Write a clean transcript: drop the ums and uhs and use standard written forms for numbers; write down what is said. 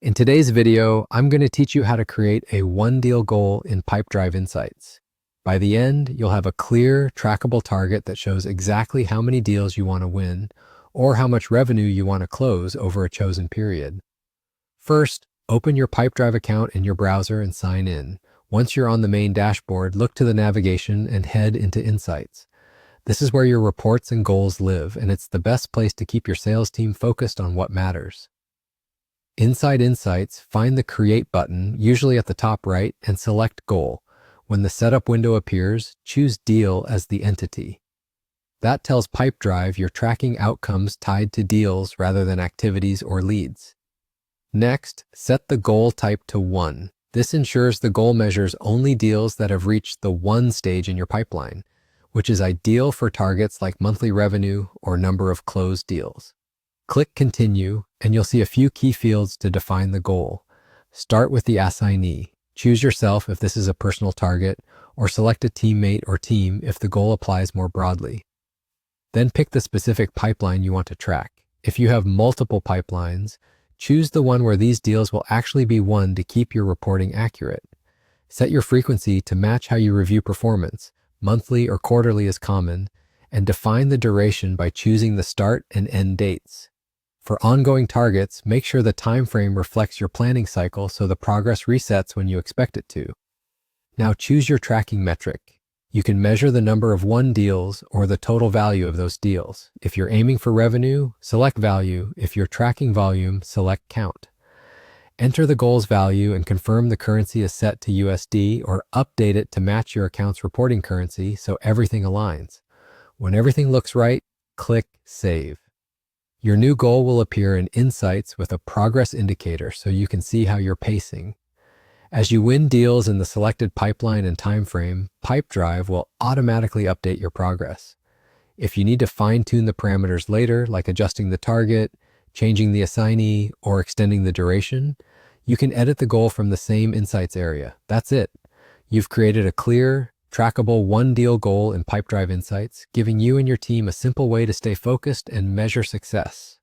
In today's video, I'm going to teach you how to create a one-deal goal in Pipedrive Insights. By the end, you'll have a clear, trackable target that shows exactly how many deals you want to win or how much revenue you want to close over a chosen period. First, open your Pipedrive account in your browser and sign in. Once you're on the main dashboard, look to the navigation and head into Insights. This is where your reports and goals live, and it's the best place to keep your sales team focused on what matters. Inside Insights, find the Create button, usually at the top right, and select Goal. When the setup window appears, choose Deal as the entity. That tells Pipedrive you're tracking outcomes tied to deals rather than activities or leads. Next, set the goal type to 1. This ensures the goal measures only deals that have reached the 1 stage in your pipeline, which is ideal for targets like monthly revenue or number of closed deals. Click Continue, and you'll see a few key fields to define the goal. Start with the assignee. Choose yourself if this is a personal target, or select a teammate or team if the goal applies more broadly. Then pick the specific pipeline you want to track. If you have multiple pipelines, choose the one where these deals will actually be won to keep your reporting accurate. Set your frequency to match how you review performance. Monthly or quarterly is common, and define the duration by choosing the start and end dates. For ongoing targets, make sure the time frame reflects your planning cycle so the progress resets when you expect it to. Now choose your tracking metric. You can measure the number of won deals or the total value of those deals. If you're aiming for revenue, select value. If you're tracking volume, select count. Enter the goal's value and confirm the currency is set to USD or update it to match your account's reporting currency so everything aligns. When everything looks right, click Save. Your new goal will appear in Insights with a progress indicator so you can see how you're pacing. As you win deals in the selected pipeline and time frame, Pipedrive will automatically update your progress. If you need to fine-tune the parameters later, like adjusting the target, changing the assignee, or extending the duration, you can edit the goal from the same Insights area. That's it. You've created a clear, trackable one-deal goal in Pipedrive Insights, giving you and your team a simple way to stay focused and measure success.